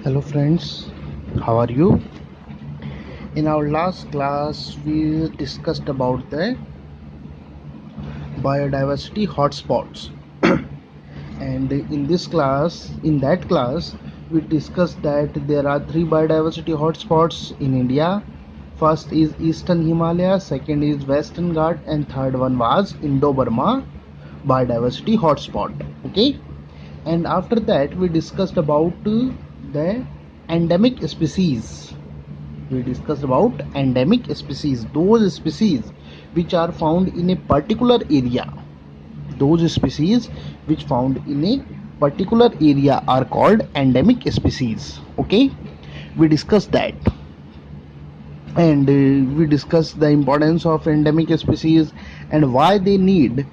Hello friends, how are you? In our last class we discussed about the biodiversity hotspots and in that class we discussed that there are three biodiversity hotspots in India. First is Eastern Himalaya, second is Western Ghat, and third one was Indo-Burma biodiversity hotspot. Okay, and after that we discussed about the endemic species. We discussed about endemic species, those species which are found in a particular area. Those species which found in a particular area are called endemic species. Okay, we discussed that, and we discussed the importance of endemic species and why they need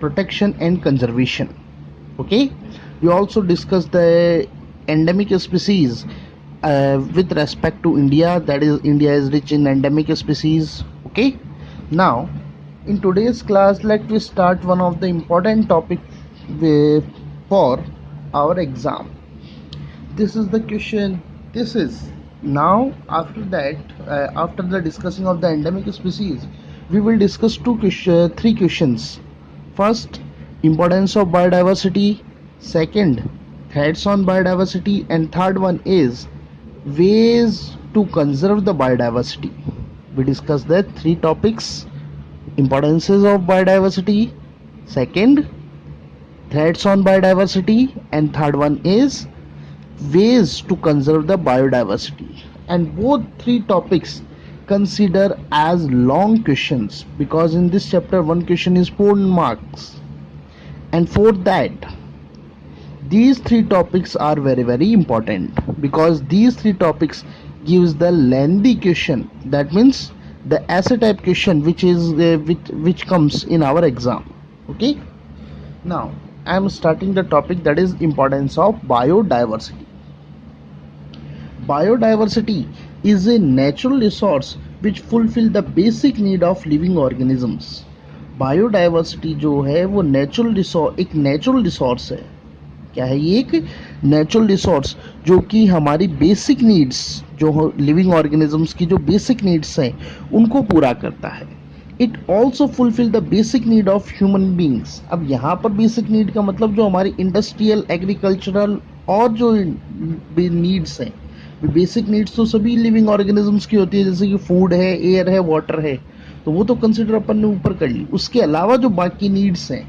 protection and conservation. Okay, we also discussed the endemic species with respect to India, that is India is rich in endemic species. Okay, now in today's class let me start one of the important topic for our exam. This is the question. This is now after that, after the discussing of the endemic species, we will discuss three questions. First, importance of biodiversity. Second, threats on biodiversity, and third one is ways to conserve the biodiversity. We discuss the three topics: importances of biodiversity, second, threats on biodiversity, and third one is ways to conserve the biodiversity. And both three topics consider as long questions, because in this chapter one question is 4 marks, and for that these three topics are very important, because these three topics gives the lengthy question, that means the essay type question which comes in our exam. Okay, now I am starting the topic, that is importance of biodiversity. Biodiversity is a natural resource which fulfill the basic need of living organisms. Biodiversity जो है वो एक natural resource है. क्या है ये? एक natural resource जो कि हमारी बेसिक नीड्स, जो लिविंग ऑर्गेनिजम्स की जो बेसिक नीड्स हैं उनको पूरा करता है. It also fulfil the basic need of human beings. अब यहाँ पर बेसिक नीड का मतलब जो हमारी इंडस्ट्रियल, एग्रीकल्चरल और जो नीड्स हैं, बेसिक नीड्स तो सभी लिविंग ऑर्गेनिजम्स की होती है, जैसे कि फूड है, एयर है, वाटर है, तो वो तो कंसिडर अपन ने ऊपर कर ली. उसके अलावा जो बाकी नीड्स हैं,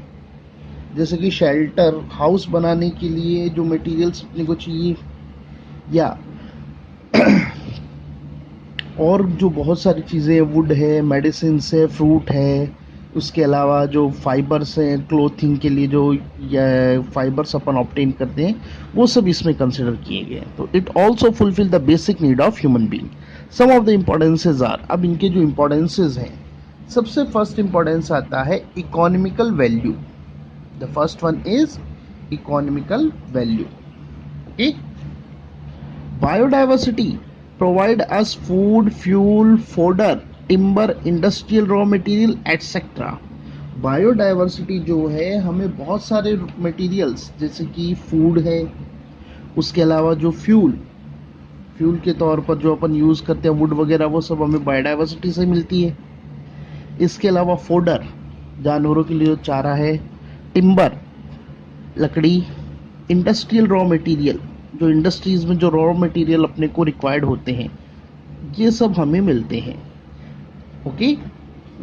जैसे कि शेल्टर, हाउस बनाने के लिए जो मटेरियल्स अपने को चाहिए, या और जो बहुत सारी चीज़ें हैं, वुड है, मेडिसिन है, फ्रूट है, उसके अलावा जो फाइबर्स हैं क्लोथिंग के लिए, जो फाइबर्स अपन ऑब्टेन करते हैं, वो सब इसमें कंसिडर किए गए हैं. तो it also fulfil the basic need of human being. Some of the importances are, अब इनके जो इम्पोर्टेंसेज हैं, सबसे फर्स्ट इम्पोर्टेंस आता है economical value. The first one is economical value. Okay, biodiversity provide us food, fuel, fodder, timber, industrial raw material, etc. Biodiversity जो है हमें बहुत सारे मटेरियल्स, जैसे कि फूड है, उसके अलावा जो फ्यूल के तौर पर जो अपन यूज़ करते हैं, वुड वगैरह, वो सब हमें बायोडाइवर्सिटी से मिलती है. इसके अलावा फोडर, जानवरों के लिए जो चारा है, टिम्बर, लकड़ी, इंडस्ट्रियल रॉ मटेरियल, जो इंडस्ट्रीज में जो रॉ मटेरियल अपने को रिक्वायर्ड होते हैं, ये सब हमें मिलते हैं. Okay,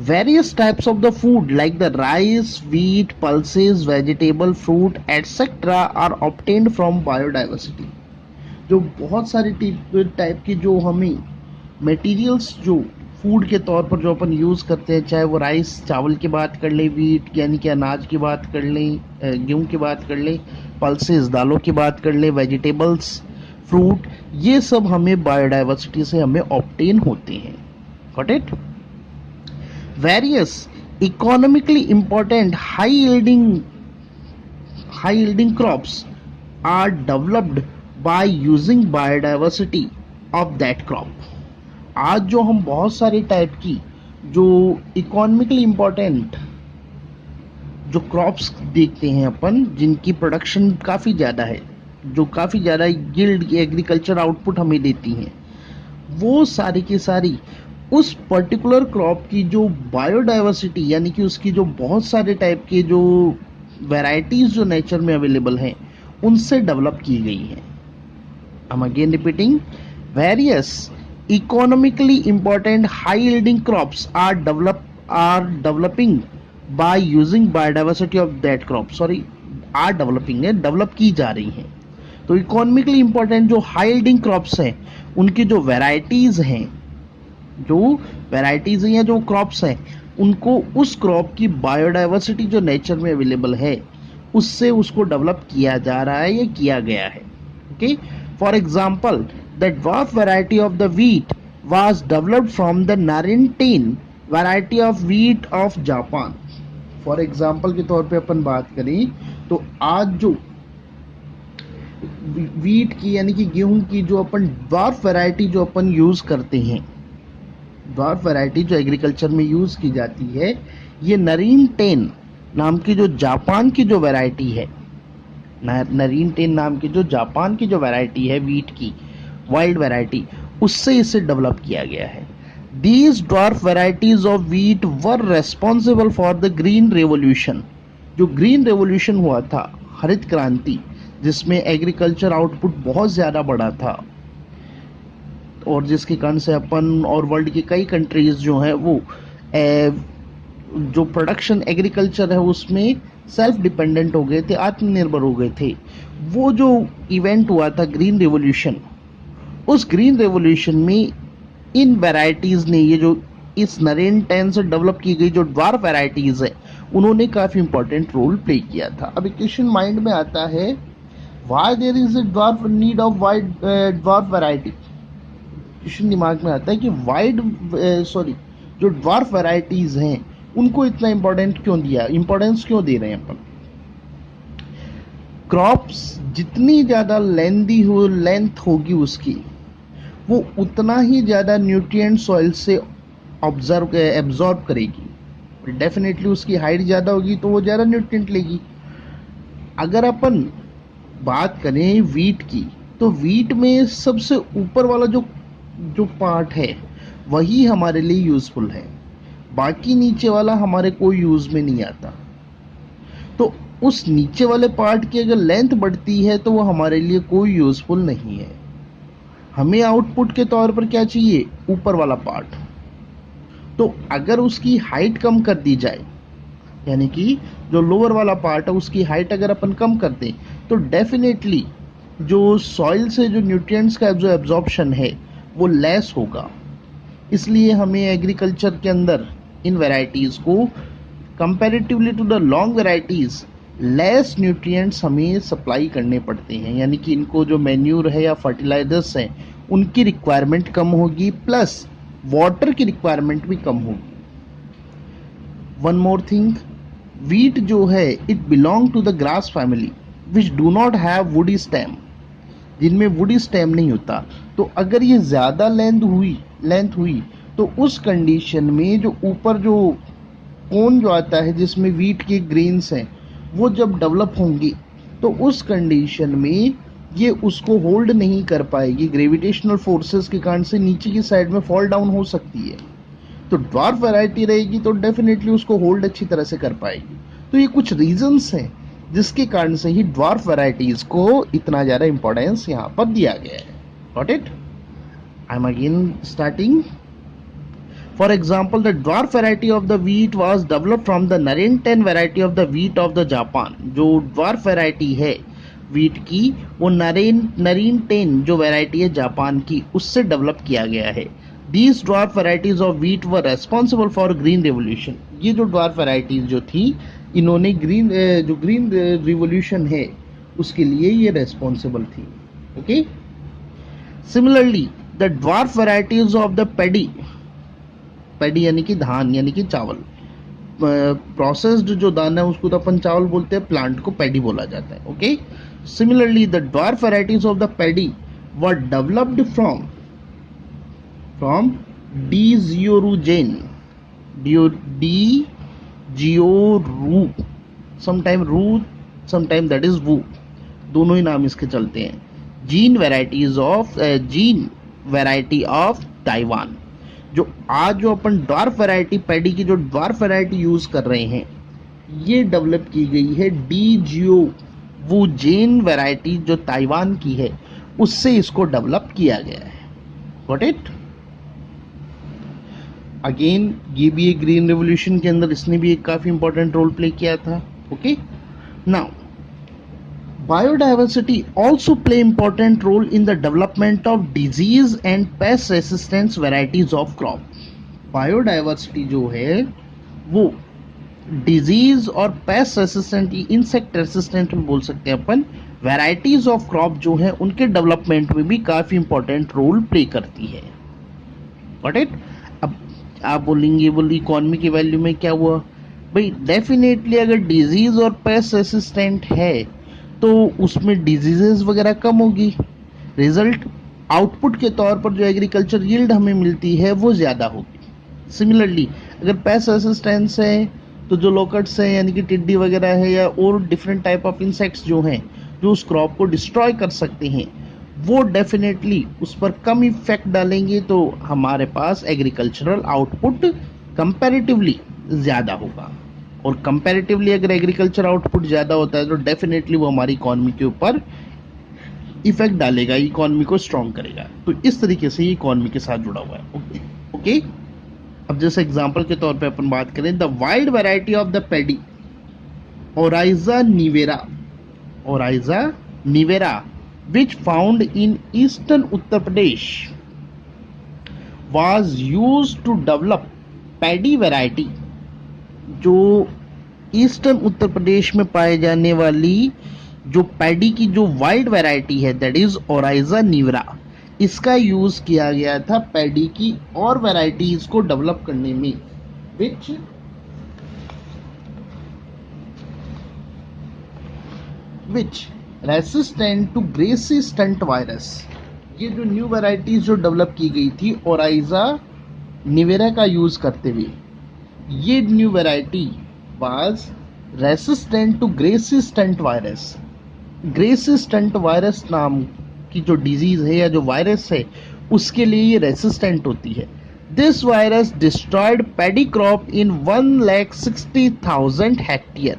various types of the food like the rice, wheat, pulses, vegetable, fruit etcetera are obtained from biodiversity. जो बहुत सारी टाइप की जो हमें मटेरियल्स जो फूड के तौर पर जो अपन यूज़ करते हैं, चाहे वो राइस, चावल की बात कर लें, व्हीट यानी कि अनाज की बात कर लें, गेहूँ की बात कर लें, पल्सेस, दालों की बात कर लें, वेजिटेबल्स, फ्रूट, ये सब हमें बायोडाइवर्सिटी से हमें ऑब्टेन होते हैं. Got it? Various economically important high yielding crops are developed by using biodiversity of that crop. आज जो हम बहुत सारी टाइप की जो इकोनॉमिकली इम्पोर्टेंट जो क्रॉप्स देखते हैं अपन, जिनकी प्रोडक्शन काफ़ी ज़्यादा है, जो काफ़ी ज़्यादा यील्ड एग्रीकल्चर आउटपुट हमें देती हैं, वो सारी की सारी उस पर्टिकुलर क्रॉप की जो बायोडाइवर्सिटी यानी कि उसकी जो बहुत सारे टाइप के जो वैरायटीज जो नेचर में अवेलेबल हैं उनसे डेवलप की गई हैं. I'm again repeating, various economically important high yielding crops are developing by using biodiversity of that crop. Sorry, are developing है, develop की जा रही हैं. तो इकोनॉमिकली इंपॉर्टेंट जो हाई यील्डिंग क्रॉप्स हैं उनकी जो वैरायटीज हैं, या जो क्रॉप्स हैं, उनको उस क्रॉप की बायोडाइवर्सिटी जो नेचर में अवेलेबल है उससे उसको डेवलप किया जा रहा है या किया गया है. Okay, for example the dwarf variety of the wheat was developed from the Norin ten variety of wheat of Japan. For example के तौर पे अपन बात करें तो आज जो व्हीट की यानी कि गेहूं की जो अपन ड्वार्फ वैरायटी जो अपन यूज करते हैं, ड्वार्फ वैरायटी जो एग्रीकल्चर में यूज की जाती है, ये नरीन-10 नाम की जो जापान की जो वैरायटी है, नरीन-10 नाम की जो जापान की जो वैरायटी है व्हीट की, वाइल्ड वैरायटी, उससे इसे डेवलप किया गया है. These dwarf varieties of wheat were responsible for the green revolution. जो ग्रीन रेवोल्यूशन हुआ था, हरित क्रांति, जिसमें एग्रीकल्चर आउटपुट बहुत ज़्यादा बढ़ा था और जिसके कारण से अपन और वर्ल्ड की कई कंट्रीज जो हैं वो जो प्रोडक्शन एग्रीकल्चर है उसमें सेल्फ डिपेंडेंट हो गए थे, आत्मनिर्भर हो गए थे. वो जो इवेंट हुआ था ग्रीन रेवोल्यूशन, उस ग्रीन रेवोल्यूशन में इन वैरायटीज़ ने, ये जो इस नरेन-10 से डेवलप की गई जो ड्वार्फ वैरायटीज़ है, उन्होंने काफ़ी इंपॉर्टेंट रोल प्ले किया था. अब एक क्वेश्चन माइंड में आता है, why there is a dwarf need of wide dwarf variety. Question दिमाग में आता है कि जो ड्वार्फ वैरायटीज़ हैं उनको इतना इंपॉर्टेंस क्यों दे रहे हैं अपन. क्रॉप्स जितनी ज़्यादा लेंथ होगी उसकी, वो उतना ही ज़्यादा न्यूट्रिएंट सॉइल से एब्जॉर्ब करेगी. डेफिनेटली उसकी हाइट ज़्यादा होगी तो वो ज़्यादा न्यूट्रिएंट लेगी. अगर अपन बात करें वीट की, तो वीट में सबसे ऊपर वाला जो पार्ट है वही हमारे लिए यूज़फुल है, बाकी नीचे वाला हमारे कोई यूज़ में नहीं आता. तो उस नीचे वाले पार्ट की अगर लेंथ बढ़ती है तो वो हमारे लिए कोई यूज़फुल नहीं है. हमें आउटपुट के तौर पर क्या चाहिए, ऊपर वाला पार्ट. तो अगर उसकी हाइट कम कर दी जाए, यानी कि जो लोअर वाला पार्ट है उसकी हाइट अगर अपन कम कर दें, तो डेफिनेटली जो सॉइल से जो न्यूट्रिएंट्स का जो एब्जॉर्प्शन है वो लेस होगा. इसलिए हमें एग्रीकल्चर के अंदर इन वैरायटीज़ को comparatively to the long varieties less nutrients हमें सप्लाई करने पड़ते हैं. यानी कि इनको जो मैन्यूर है या फर्टिलाइजर्स हैं उनकी रिक्वायरमेंट कम होगी, प्लस वाटर की रिक्वायरमेंट भी कम होगी. वन मोर थिंग, वीट जो है it belong to the grass family which do not have woody stem, जिनमें वुडी स्टेम नहीं होता. तो अगर ये ज़्यादा लेंथ हुई तो उस कंडीशन में जो ऊपर जो कोन जो आता है जिसमें वीट के ग्रेन्स हैं वो जब डेवलप होंगी तो उस कंडीशन में ये उसको होल्ड नहीं कर पाएगी. ग्रेविटेशनल फोर्सेस के कारण से नीचे की साइड में फॉल डाउन हो सकती है. तो ड्वार्फ वैरायटी रहेगी तो डेफिनेटली उसको होल्ड अच्छी तरह से कर पाएगी. तो ये कुछ रीजंस हैं जिसके कारण से ही ड्वार्फ वैरायटीज को इतना ज़्यादा इंपॉर्टेंस यहाँ पर दिया गया है. Got it? I am again starting. For example, the dwarf variety of the wheat was developed from the Naren-10 variety of the wheat of the Japan. जो dwarf variety है wheat की, वो Naren-10 जो variety है Japan की, उससे develop किया गया है. These dwarf varieties of wheat were responsible for green revolution. ये जो dwarf varieties जो थी, इन्होंने green revolution है उसके लिए ये responsible थी. Okay? Similarly, the dwarf varieties of the paddy यानी कि धान यानी कि चावल, प्रोसेस्ड जो दाना है उसको तो अपन चावल बोलते हैं, प्लांट को पैडी बोला जाता है. Okay, similarly the dwarf varieties of the paddy were developed from Dee geo woo gen, sometime रू, समटाइम दैट इज वू, दोनों ही नाम इसके चलते हैं। Gene variety of Taiwan. जो आज जो अपन ड्वार्फ वैरायटी पैडी की जो ड्वार्फ वैरायटी यूज कर रहे हैं, ये डेवलप की गई है डी जियो वो जेन वैरायटी जो ताइवान की है, उससे इसको डेवलप किया गया है। Got it? अगेन ये भी एक ग्रीन रेवोल्यूशन के अंदर इसने भी एक काफी इंपॉर्टेंट रोल प्ले किया था। Okay, now biodiversity also play important role in the development of disease and pest resistance varieties of crop। biodiversity जो है वो डिजीज और पेस्ट रेसिस्टेंट, इंसेक्ट रेसिस्टेंट बोल सकते हैं अपन, वैरायटीज ऑफ क्रॉप जो है उनके डेवलपमेंट में भी काफी इंपॉर्टेंट रोल प्ले करती है। Got it? अब आप बोलेंगे इकोनॉमी की वैल्यू में क्या हुआ? भाई डेफिनेटली अगर डिजीज और पेस्ट रेसिस्टेंट है तो उसमें डिजीजेस वगैरह कम होगी, रिजल्ट आउटपुट के तौर पर जो एग्रीकल्चर यील्ड हमें मिलती है वो ज़्यादा होगी। सिमिलरली अगर पेस्ट रेसिस्टेंस है तो जो लोकट्स हैं यानी कि टिड्डी वगैरह है या और डिफरेंट टाइप ऑफ इंसेक्ट्स जो हैं जो उस क्रॉप को डिस्ट्रॉय कर सकते हैं, वो डेफिनेटली उस पर कम इफेक्ट डालेंगे, तो हमारे पास एग्रीकल्चरल आउटपुट कंपैरेटिवली ज़्यादा होगा। और कंपैरेटिवली अगर एग्रीकल्चर आउटपुट ज़्यादा होता है तो डेफिनेटली वो हमारी इकोनॉमी के ऊपर इफेक्ट डालेगा, इकोनॉमी को स्ट्रॉन्ग करेगा। तो इस तरीके से ये इकोनॉमी के साथ जुड़ा हुआ है। ओके, अब जैसे एग्जांपल के तौर पे अपन बात करें, the wild variety of the paddy Oryza nivara which found in eastern Uttar Pradesh was used to develop paddy variety. जो ईस्टर्न उत्तर प्रदेश में पाए जाने वाली जो पैडी की जो वाइल्ड वैरायटी है, दैट इज ओराइजा निवेरा, इसका यूज किया गया था पैडी की और वैरायटीज को डेवलप करने में, which resistant to grassy stunt virus. ये जो न्यू वैरायटीज जो डेवलप की गई थी ओराइजा निवेरा का यूज करते हुए, ये new variety was resistant to grassy stunt virus. Grassy stunt virus नाम की जो डिजीज है या जो वायरस है उसके लिए ये रेसिस्टेंट होती है। This virus destroyed paddy crop in 1,60,000 hectare.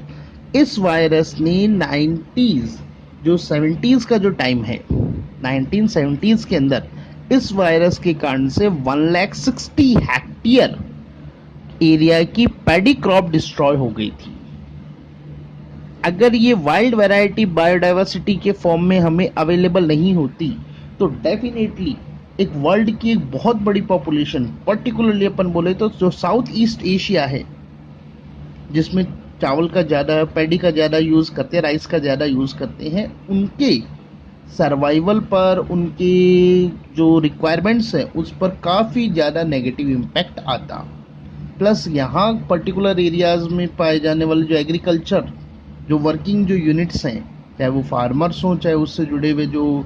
इस वायरस ने 90s जो 70s का जो टाइम है, 1970s के अंदर इस वायरस के कारण से 1,60,000 हेक्टेयर एरिया की पैडी क्रॉप डिस्ट्रॉय हो गई थी। अगर ये वाइल्ड वैरायटी बायोडाइवर्सिटी के फॉर्म में हमें अवेलेबल नहीं होती तो डेफिनेटली एक वर्ल्ड की एक बहुत बड़ी पॉपुलेशन, पर्टिकुलरली अपन बोले तो जो साउथ ईस्ट एशिया है जिसमें चावल का ज़्यादा, पैडी का ज़्यादा यूज़ करते हैं, राइस का ज़्यादा यूज़ करते हैं, उनके सर्वाइवल पर, उनके जो रिक्वायरमेंट्स हैं उस पर काफ़ी ज़्यादा नेगेटिव इम्पैक्ट आता। प्लस यहाँ पर्टिकुलर एरियाज़ में पाए जाने वाले जो एग्रीकल्चर जो वर्किंग जो यूनिट्स हैं, चाहे वो फार्मर्स हों, चाहे उससे जुड़े हुए जो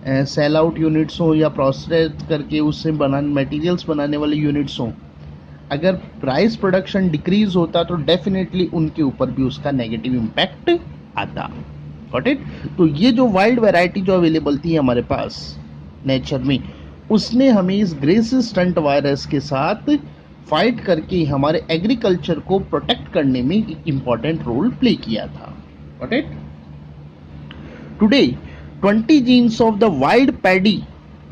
सेल आउट यूनिट्स हों या प्रोसेस करके उससे मटेरियल्स बनाने वाले यूनिट्स हों, अगर प्राइस प्रोडक्शन डिक्रीज होता तो डेफिनेटली उनके ऊपर भी उसका नेगेटिव इम्पैक्ट आता। Got it? तो ये जो वाइल्ड वैरायटी जो अवेलेबल थी हमारे पास नेचर में, उसने हमें इस ग्रेसी स्टंट वायरस के साथ फाइट करके हमारे एग्रीकल्चर को प्रोटेक्ट करने में एक इम्पॉर्टेंट रोल प्ले किया था। Got it? Today 20 genes of the wild paddy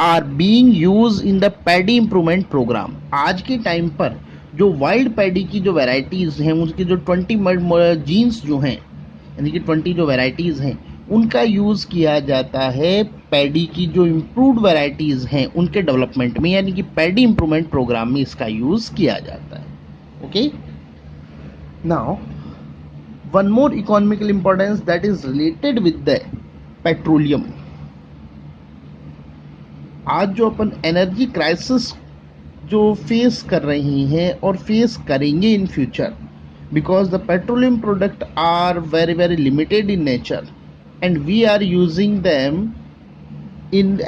are being used in the paddy improvement program। आज के टाइम पर जो वाइल्ड पैडी की जो वैरायटीज हैं उसके जो 20 जीन्स जो हैं यानी कि 20 जो वैरायटीज हैं उनका यूज किया जाता है पैडी की जो इम्प्रूव्ड वैरायटीज हैं उनके डेवलपमेंट में, यानी कि पैडी इम्प्रूवमेंट प्रोग्राम में इसका यूज किया जाता है। Okay, now one more economical importance that is related with the petroleum. आज जो अपन एनर्जी क्राइसिस जो फेस कर रही हैं और फेस करेंगे in future, because the petroleum product are very very limited in nature and we are using them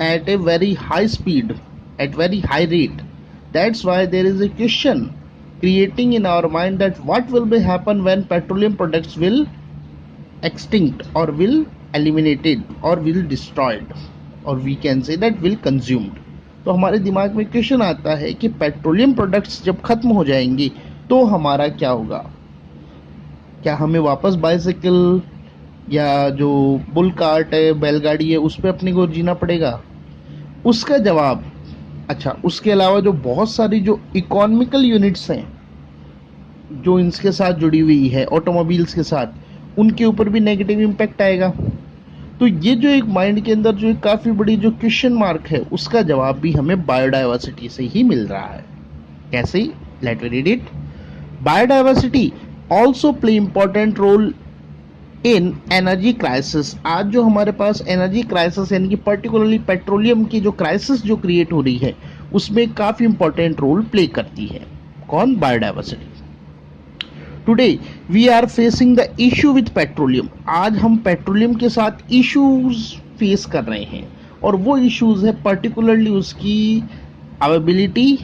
at a very high speed, at very high rate. That's why there is a question creating in our mind that what will be happen when petroleum products will extinct or will eliminated or will destroyed, or we can say that will consumed. तो हमारे दिमाग में question आता है कि petroleum products जब खत्म हो जाएंगे तो हमारा क्या होगा? क्या हमें वापस बाइसाइकिल या जो बुल कार्ट है, बैलगाड़ी है, उस पर अपने को जीना पड़ेगा? उसका जवाब, अच्छा, उसके अलावा जो बहुत सारी जो इकोनॉमिकल यूनिट्स हैं जो इनके साथ जुड़ी हुई है, ऑटोमोबाइल्स के साथ, उनके ऊपर भी नेगेटिव इम्पैक्ट आएगा। तो ये जो एक माइंड के अंदर जो एक काफ़ी बड़ी जो क्वेश्चन मार्क है, उसका जवाब भी हमें बायोडाइवर्सिटी से ही मिल रहा है। कैसे? Let me read it. Biodiversity also play important role in energy crisis. आज जो हमारे पास एनर्जी क्राइसिस यानी कि पर्टिकुलरली पेट्रोलियम की जो क्राइसिस जो क्रिएट हो रही है, उसमें काफ़ी इंपॉर्टेंट रोल प्ले करती है। कौन? Biodiversity. Today we are facing the issue with petroleum. आज हम पेट्रोलियम के साथ इश्यूज फेस कर रहे हैं, और वो इश्यूज है पर्टिकुलरली उसकी availability,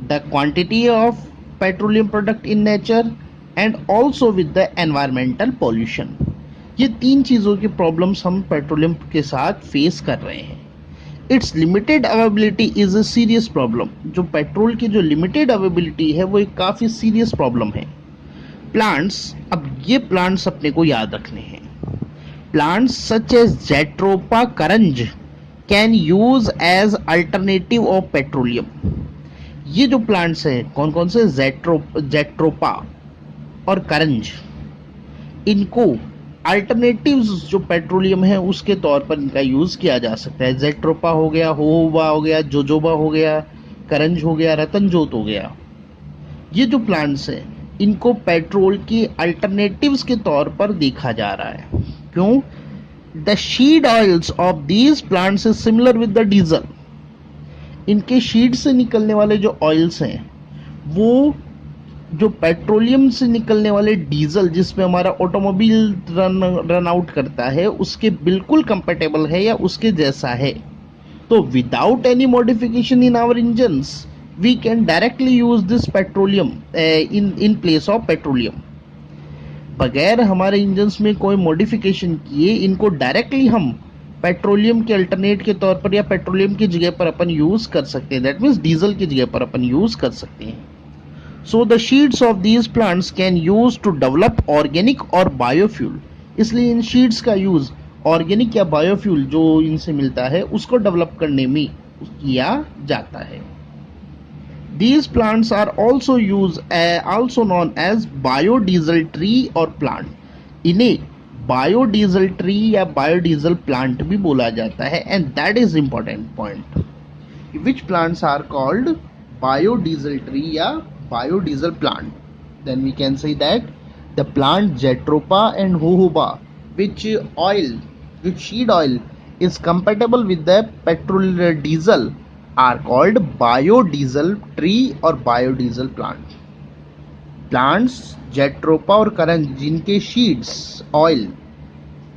the quantity of petroleum product in nature, and also with the environmental pollution. ये तीन चीज़ों की प्रॉब्लम्स हम पेट्रोलियम के साथ फेस कर रहे हैं। It's limited availability is a serious problem. जो पेट्रोल की जो लिमिटेड अवेलेबिलिटी है वो एक काफ़ी सीरियस प्रॉब्लम है। प्लांट्स, अब ये प्लांट्स अपने को याद रखने हैं। Plants such as jatropha karanj can use as alternative of petroleum. ये जो प्लांट्स हैं, कौन कौन से? जेट्रोपा और करंज, इनको अल्टरनेटिव्स जो पेट्रोलियम है उसके तौर पर इनका यूज़ किया जा सकता है। जेट्रोपा हो गया, होहोबा हो गया, जोजोबा हो गया, करंज हो गया, रतनजोत हो गया। ये जो प्लांट्स हैं, इनको पेट्रोल की अल्टरनेटिव्स के तौर पर देखा जा रहा है। क्यों? The शीड oils of these plants is similar with the diesel. इनके शीड से निकलने वाले जो ऑयल्स हैं, वो जो पेट्रोलियम से निकलने वाले डीजल जिसमें हमारा ऑटोमोबाइल रन आउट करता है, उसके बिल्कुल कंपेटेबल है या उसके जैसा है। तो without any modification in our engines we can directly use this petroleum in place of petroleum. बगैर हमारे इंजन्स में कोई मॉडिफिकेशन किए इनको डायरेक्टली हम पेट्रोलियम के अल्टरनेट के तौर पर या पेट्रोलियम की जगह पर अपन यूज कर सकते हैं। दैट मीन्स डीजल की जगह पर अपन यूज कर सकते हैं। So the seeds of these plants can use to develop organic or biofuel. इसलिए इन सीड्स का यूज ऑर्गेनिक या बायोफ्यूल जो इनसे मिलता है उसको डेवलप करने में किया जाता है। These plants are also known as biodiesel tree or plant. इन्हें बायोडीजल ट्री या बायोडीजल प्लांट भी बोला जाता है, and that is important point. Which plants are called biodiesel tree या biodiesel plant? Then we can say that the plant Jatropha and Jojoba, which seed oil is compatible with the petrol diesel, are called biodiesel tree or biodiesel plant. Plants Jatropha और करंज जिनके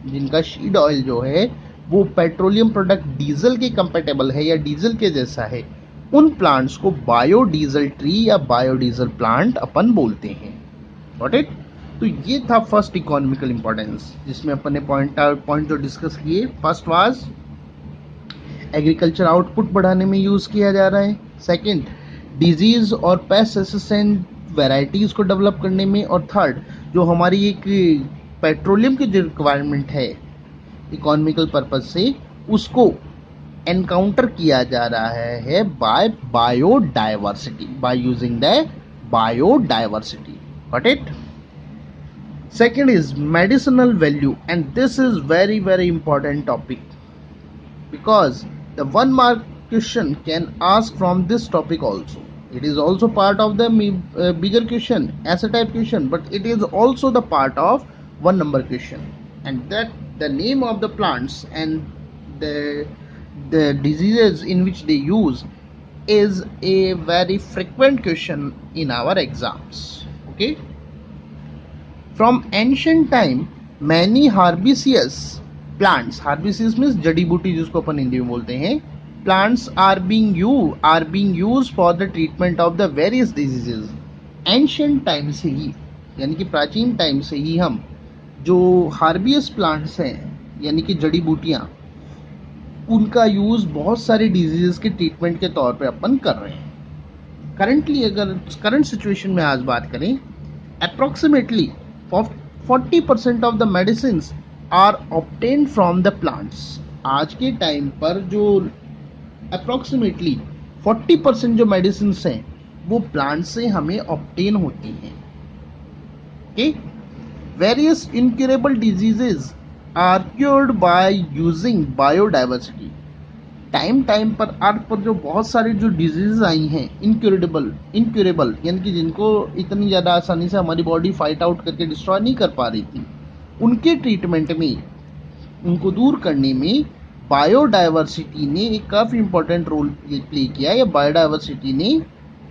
जिनका शीड oil जो है वो petroleum product diesel के compatible है या diesel के जैसा है, उन प्लांट्स को बायोडीजल ट्री या बायोडीजल प्लांट अपन बोलते हैं। Got it? तो ये था फर्स्ट इकोनॉमिकल इंपॉर्टेंस, जिसमें अपन ने पॉइंट जो डिस्कस किए। फर्स्ट वाज एग्रीकल्चर आउटपुट बढ़ाने में यूज किया जा रहा है। सेकंड, डिजीज और पेस्ट रेसिस्टेंट वैरायटीज को डेवलप करने में। और थर्ड, जो हमारी एक पेट्रोलियम की जो रिक्वायरमेंट है इकोनॉमिकल पर्पज से, उसको एनकाउंटर किया जा रहा है by biodiversity, by using the biodiversity. Got it? Second is medicinal value, and this is very very important topic because the 1 mark question can ask from this topic also. It is also part of the bigger question, essay type question, but it is also the part of 1 number question, and that the name of the plants and the diseases in which they use is a very frequent question in our exams. Okay. From ancient time, many herbaceous plants, herbaceous means जड़ी बूटी जिसको अपन हिंदी में बोलते हैं, plants are being used for the treatment of the various diseases. Ancient time से ही, यानी कि प्राचीन टाइम से ही हम जो हार्बियस प्लांट्स हैं यानी कि जड़ी बूटियाँ, उनका यूज़ बहुत सारे डिजीज़ के ट्रीटमेंट के तौर पे अपन कर रहे हैं। करंटली अगर करंट सिचुएशन में आज बात करें, approximately 40% of the medicines are obtained from the plants. आज के टाइम पर जो अप्रॉक्सीमेटली 40% जो मेडिसिन्स हैं वो प्लांट से हमें ऑब्टेन होती हैं। Okay, various incurable diseases are cured by using biodiversity. Time time पर अर्थ पर जो बहुत सारी जो डिजीज आई हैं इनक्यूरेबल यानी कि जिनको इतनी ज़्यादा आसानी से हमारी बॉडी फाइट आउट करके डिस्ट्रॉय नहीं कर पा रही थी, उनके ट्रीटमेंट में, उनको दूर करने में बायोडाइवर्सिटी ने एक काफ़ी इंपॉर्टेंट रोल प्ले किया। या बायोडाइवर्सिटी ने,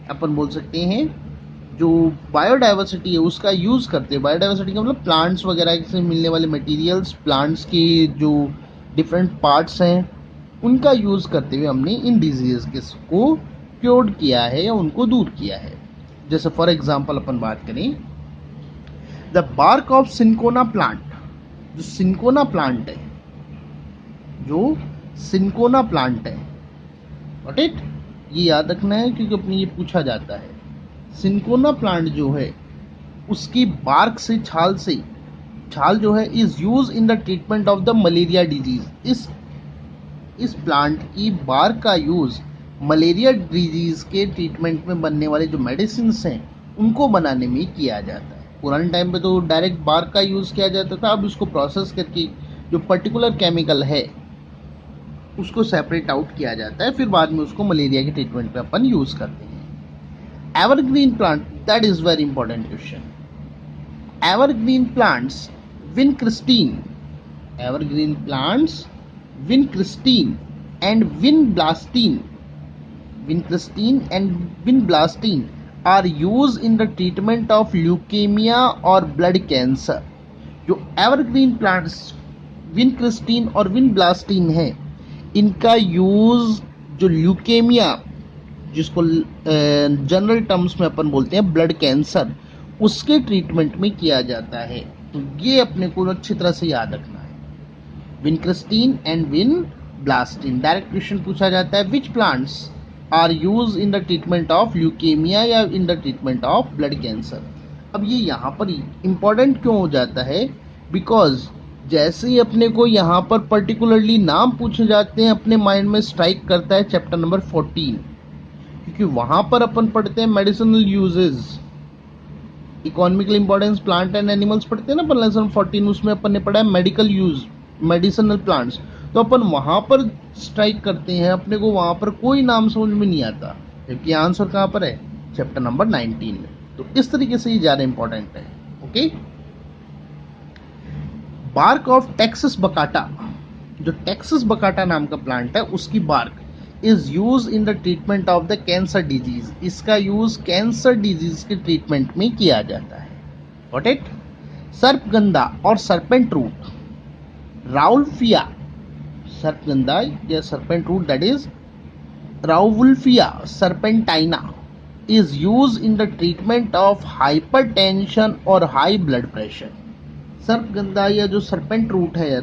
अपन बोल सकते हैं, जो बायोडाइवर्सिटी है उसका यूज़ करते हैं। बायोडाइवर्सिटी का मतलब प्लांट्स वगैरह से मिलने वाले मटेरियल्स, प्लांट्स के जो डिफरेंट पार्ट्स हैं, उनका यूज़ करते हुए हमने इन डिजीज़ को क्योर किया है या उनको दूर किया है। जैसे फॉर एग्जांपल अपन बात करें, the bark of cinchona plant, जो सिंकोना प्लांट है, जो सिंकोना प्लांट है, गॉट इट, ये याद रखना है क्योंकि अपने ये पूछा जाता है। सिंकोना प्लांट जो है उसकी बार्क से, छाल जो है is use in the treatment of the malaria disease. इस प्लांट की बार्क का यूज मलेरिया डिजीज के ट्रीटमेंट में बनने वाले जो मेडिसिन हैं उनको बनाने में किया जाता है। पुराने टाइम पे तो डायरेक्ट बार्क का यूज किया जाता था, अब इसको प्रोसेस करके जो पर्टिकुलर केमिकल है उसको सेपरेट आउट किया जाता है, फिर बाद में उसको मलेरिया के ट्रीटमेंट पे अपन यूज करते हैं। Evergreen plant, that is very important question. Evergreen plants vincristine, evergreen plants vincristine and vinblastine are used in the treatment of leukemia or blood cancer। जो एवरग्रीन प्लांट्स विनक्रिस्टीन और विनब्लास्टीन है, इनका यूज जो leukaemia, जिसको general terms में अपन बोलते हैं blood cancer, उसके ट्रीटमेंट में किया जाता है। तो ये अपने को अच्छी तरह से याद रखना है, vincristine and vinblastine. Direct question पूछा जाता है, which plants are used in the treatment of leukaemia या in the treatment of blood cancer. अब ये यहाँ पर इंपॉर्टेंट क्यों हो जाता है, बिकॉज जैसे ही अपने को यहाँ पर पर्टिकुलरली नाम पूछे जाते हैं, अपने माइंड में स्ट्राइक करता है चैप्टर नंबर 14, क्योंकि वहाँ पर अपन पढ़ते हैं medicinal uses, economical importance, plant and animals पढ़ते हैं ना अपन लेसन 14, उसमें अपन ने पढ़ा है मेडिकल यूज, मेडिसिनल प्लांट्स। तो अपन वहाँ पर स्ट्राइक करते हैं, अपने को वहाँ पर कोई नाम समझ में नहीं आता, जबकि आंसर कहाँ पर है, चैप्टर नंबर 19 में। तो इस तरीके से ये ज़्यादा इंपॉर्टेंट है। Okay, bark of taxus baccata, जो टेक्सस बकाटा नाम का प्लांट है उसकी bark is use in the treatment of the cancer disease. इसका यूज कैंसर डिजीज के ट्रीटमेंट में किया जाता है। Got it. सर्पगंधा और सर्पेंट रूट, राउल्फिया, सर्पगंधा या serpent root that is Rauwolfia serpentina is used in the treatment of hypertension और high blood pressure। सर्पगंधा या जो सर्पेंट रूट है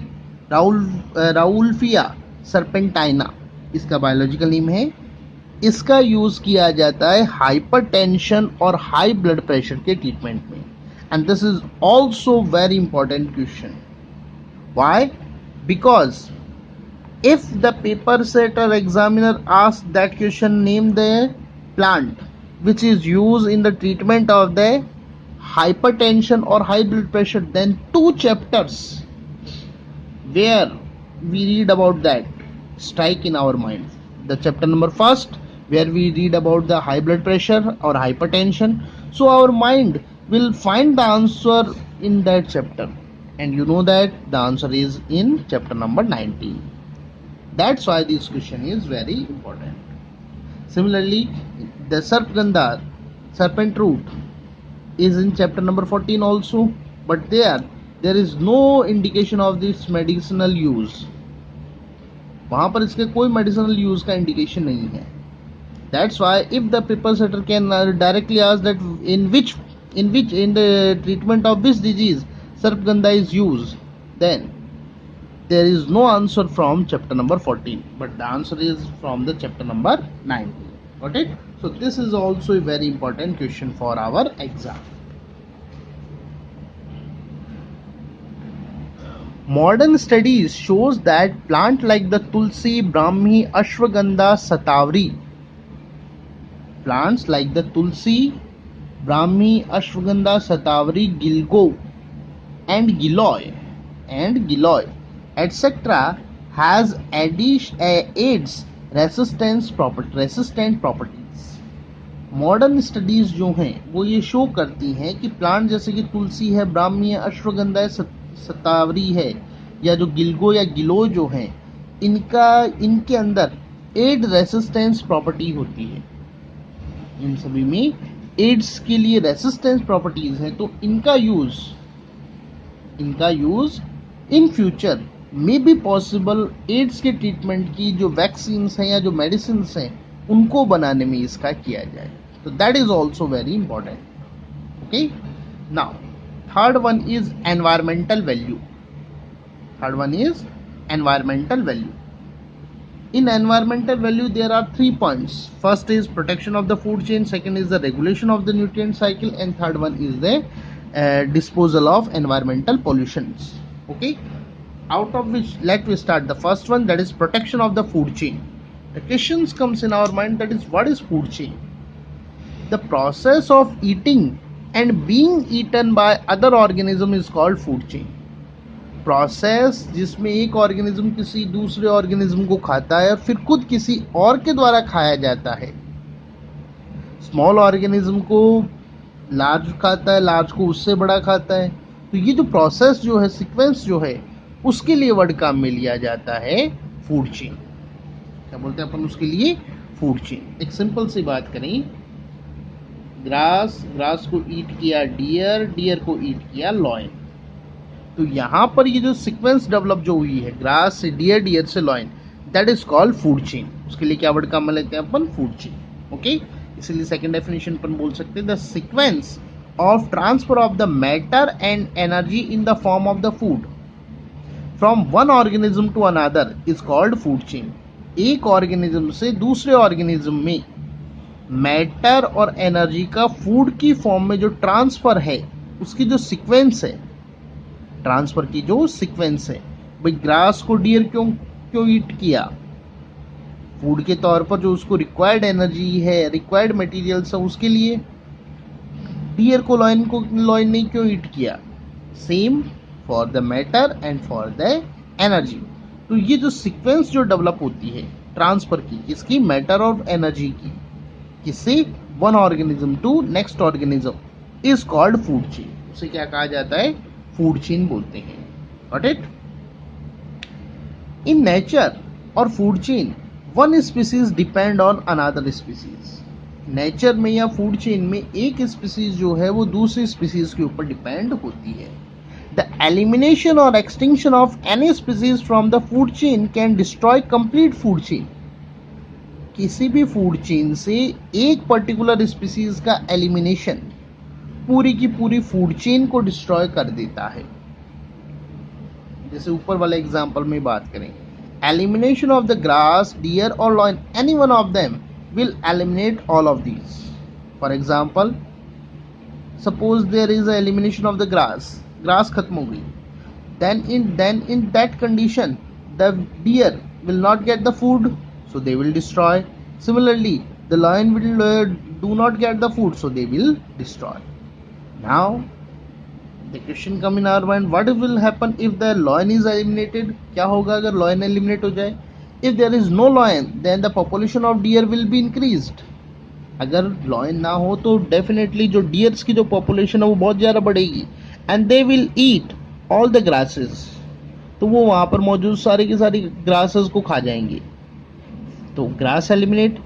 राउल्फिया सर्पेंटाइना, इसका बायोलॉजिकल नेम है, इसका यूज किया जाता है हाइपरटेंशन और हाई ब्लड प्रेशर के ट्रीटमेंट में। And this is also very important question. Why? Because if the paper setter examiner asks that question, name the plant which is used in the treatment of the hypertension or high blood pressure, then 2 chapters where we read about that strike in our mind. The chapter number 1 where we read about the high blood pressure or hypertension, so our mind will find the answer in that chapter, and you know that the answer is in chapter number 19. That's why this question is very important. Similarly, the Sarpgandha, serpent root, is in chapter number 14 also, but there is no indication of this medicinal use. वहाँ पर इसके कोई medicinal use का indication नहीं है. That's why if the paper setter can directly ask that in the treatment of this disease Sarpaganda is used, then there is no answer from chapter number 14, but the answer is from the chapter number 9. Got it? So this is also a very important question for our exam. Modern studies shows that plant like the tulsi, brahmi, ashwagandha, satavari, plants like the tulsi, brahmi, ashwagandha, satavari, gilgo, and giloy, etc. has aids resistant properties. Modern studies जो हैं वो ये show करती हैं कि plant जैसे कि तुलसी है, ब्राह्मी है, अश्वगंधा है, सतावरी है, या जो गिलगो या गिलो जो हैं, इनके अंदर एड रेसिस्टेंस प्रॉपर्टी होती है. इन सभी में एड्स के लिए रेसिस्टेंस प्रॉपर्टीज है, तो इनका use in future may be possible. AIDS के ट्रीटमेंट की जो वैक्सीन हैं या जो मेडिसिन हैं उनको बनाने में इसका किया जाए. तो that is also very important. Okay, now third one is environmental value. In environmental value, there are 3 points. First is protection of the food chain, second is the regulation of the nutrient cycle, and third one is the disposal of environmental pollutions. Okay, out of which let we start the first one, that is protection of the food chain. The questions comes in our mind, that is what is food chain? The process of eating and being eaten by other organism is called food chain. Process जिसमें एक organism किसी दूसरे organism को खाता है और फिर खुद किसी और के द्वारा खाया जाता है. स्मॉल ऑर्गेनिज्म को लार्ज खाता है, लार्ज को उससे बड़ा खाता है. तो ये जो प्रोसेस जो है, सीक्वेंस जो है, उसके लिए वर्ड काम में लिया जाता है फूड चेन. क्या बोलते हैं अपन उसके लिए? Food chain. एक सिंपल सी बात करें, ग्रास को ईट किया डियर को ईट किया लॉयन. तो यहाँ पर ये जो सीक्वेंस डेवलप जो हुई है, ग्रास से डियर से lion, that is called food chain. उसके लिए क्या वर्ड काम में लेते हैं अपन? Food chain. ओके, इसलिए सेकंड डेफिनेशन अपन बोल सकते हैं, the sequence of transfer of the matter and energy in the form of the food from one organism to another is called food chain. एक ऑर्गेनिज्म से दूसरे ऑर्गेनिज्म में matter और एनर्जी का फूड की फॉर्म में जो ट्रांसफर है, उसकी जो सीक्वेंस है, ट्रांसफर की जो सीक्वेंस है. भाई ग्रास को डियर क्यों ईट किया? फूड के तौर पर जो उसको रिक्वायर्ड एनर्जी है, रिक्वायर्ड मटेरियल्स है, उसके लिए. डियर को लॉयन ने क्यों ईट किया? Same for the matter and for the energy. तो ये जो सीक्वेंस जो डेवलप होती है ट्रांसफर की, किसकी? मैटर और एनर्जी की, किससे? One organism to next organism, is called food chain. उसे क्या कहा जाता है? फूड चेन बोलते हैं. Got it? इन नेचर और food chain, one species depend on another species. Nature में या फूड चेन में एक स्पीसीज जो है वो दूसरी स्पीसीज के ऊपर डिपेंड होती है. द एलिमिनेशन और extinction of any species from the food chain can destroy complete food chain. किसी भी फूड चेन से एक पर्टिकुलर स्पीसीज का एलिमिनेशन पूरी की पूरी फूड चेन को डिस्ट्रॉय कर देता है. जैसे ऊपर वाले एग्जांपल में बात करें, elimination of the grass, deer और lion, any one of them will eliminate all of these. For example, suppose there is elimination of the grass खत्म हो गई, then in that condition the deer will not get the food, so they will destroy. Similarly, the lion will do not get the food, so they will destroy. Now the question come in our mind, what will happen if the lion is eliminated? क्या होगा अगर lion eliminate हो जाए? If there is no lion, then the population of deer will be increased. अगर lion ना हो तो definitely जो deers की जो population है वो बहुत ज़्यादा बढ़ेगी, and they will eat all the grasses. तो वो वहाँ पर मौजूद सारी की सारी grasses को खा जाएंगे. तो grass eliminate.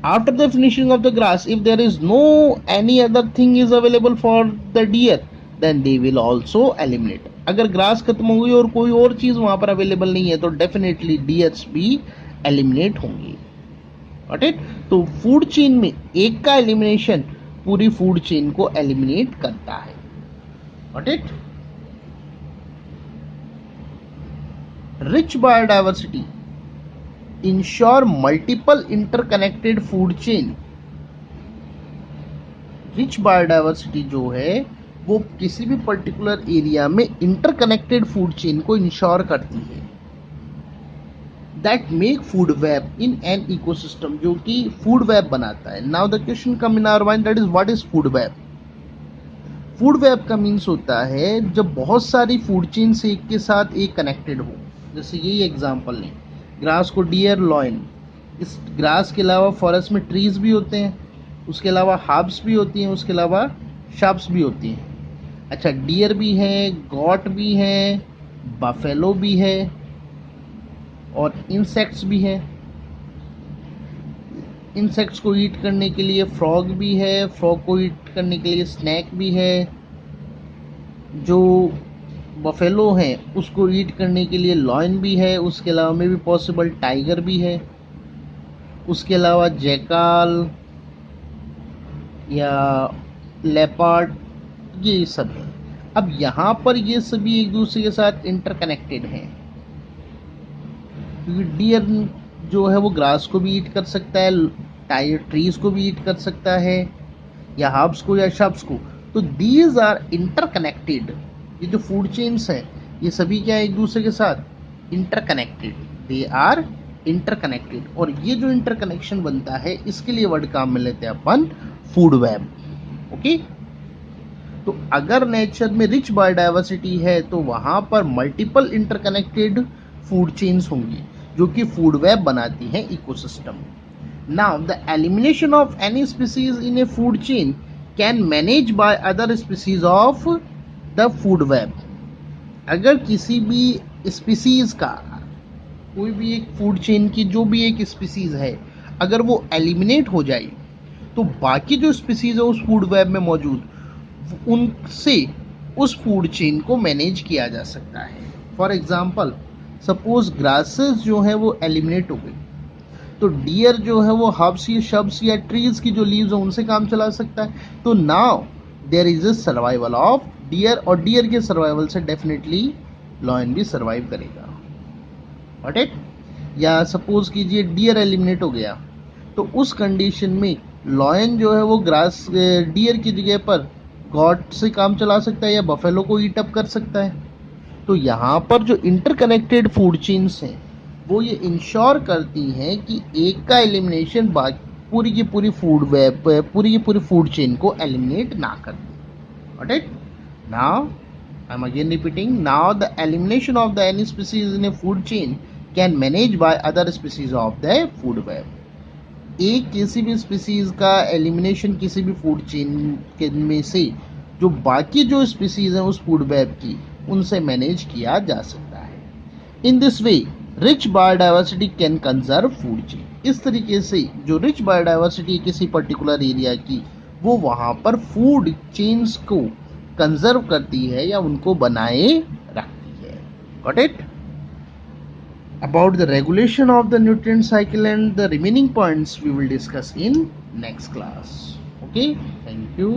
After the finishing of the grass, if there is no any other thing is available for the deer, then they will also eliminate. अगर ग्रास खत्म हो गई और कोई और चीज वहां पर अवेलेबल नहीं है तो डेफिनेटली डियर्स भी एलिमिनेट होंगे. Got it? तो फूड चेन में एक का एलिमिनेशन पूरी फूड चेन को एलिमिनेट करता है. Got it? Rich biodiversity ensure multiple interconnected food chain. Rich biodiversity जो है वो किसी भी पर्टिकुलर एरिया में इंटरकनेक्टेड फूड चेन को इंश्योर करती है, that make food web in an ecosystem, जो कि फूड वेब बनाता है. Now the question come in our mind, that is what is food web. Food web का मीन्स होता है जब बहुत सारी फूड चेन्स एक के साथ एक कनेक्टेड हो. जैसे यही एग्जांपल लें, ग्रास को डियर लॉइन. इस ग्रास के अलावा फॉरेस्ट में ट्रीज भी होते हैं, उसके अलावा हर्ब्स भी होती हैं, उसके अलावा शब्स भी होती हैं. अच्छा, डियर भी है, गॉट भी है, बफेलो भी है और इंसेक्ट्स भी है. इंसेक्ट्स को ईट करने के लिए फ्रॉग भी है, फ्रॉग को ईट करने के लिए स्नैक भी है. जो बफेलो है उसको ईट करने के लिए लॉयन भी है, उसके अलावा में भी पॉसिबल टाइगर भी है, उसके अलावा जैकाल या लेपर्ड, ये सब है. अब यहाँ पर ये सभी एक दूसरे के साथ इंटरकनेक्टेड हैं, क्योंकि डियर जो है वो ग्रास को भी ईट कर सकता है, टायर ट्रीज को भी ईट कर सकता है, या हर्ब्स को या शब्स को. तो दीज आर इंटरकनेक्टेड. ये जो फूड चेन्स हैं ये सभी क्या है, एक दूसरे के साथ इंटरकनेक्टेड. They are interconnected. और ये जो इंटरकनेक्शन बनता है इसके लिए वर्ड काम में लेते हैं अपन फूड वेब. ओके. तो अगर नेचर में रिच बायोडाइवर्सिटी है तो वहां पर मल्टीपल इंटरकनेक्टेड फूड चेन्स होंगी जो कि फूड वेब बनाती हैं ecosystem. Now the elimination of any species in a food chain can manage by other species of the food web. अगर किसी भी स्पीसीज का, कोई भी एक फूड चेन की जो भी एक स्पीसीज है, अगर वो एलिमिनेट हो जाए तो बाकी जो स्पीसीज है उस फूड वेब में मौजूद, उनसे उस फूड चेन को मैनेज किया जा सकता है. फॉर एग्जाम्पल, सपोज ग्रासेस जो है वो एलिमिनेट हो गई तो डियर जो है वो हर्ब्स या शब्स या ट्रीज की जो लीव्स है उनसे काम चला सकता है. तो now there is a survival of deer, और डियर के सर्वाइवल से डेफिनेटली लॉयन भी सर्वाइव करेगा. Got it. या सपोज कीजिए डियर एलिमिनेट हो गया तो उस कंडीशन में लॉयन जो है वो ग्रास डियर की जगह पर गॉट से काम चला सकता है या बफेलो को ईट अप कर सकता है. तो यहाँ पर जो इंटरकनेक्टेड फूड चेन्स हैं वो ये इंश्योर करती हैं कि एक का एलिमिनेशन पूरी की पूरी फूड वेब, पूरी की पूरी फूड चेन को एलिमिनेट ना कर दे. Got it. Now I am again repeating, now the elimination of the any species in a food chain can manage by other species of the food web. एक किसी भी स्पीसीज का elimination किसी भी फूड चेन के में से जो बाकी जो स्पीसीज हैं उस फूड वेब की, उनसे मैनेज किया जा सकता है. In this way rich biodiversity can conserve food chain. इस तरीके से जो रिच बायोडाइवर्सिटी किसी पर्टिकुलर एरिया की, वो वहां पर फूड चेन्स को कंजर्व करती है या उनको बनाए रखती है. Got it. About the regulation of the nutrient cycle and the remaining points we will discuss in next class. Okay, thank you.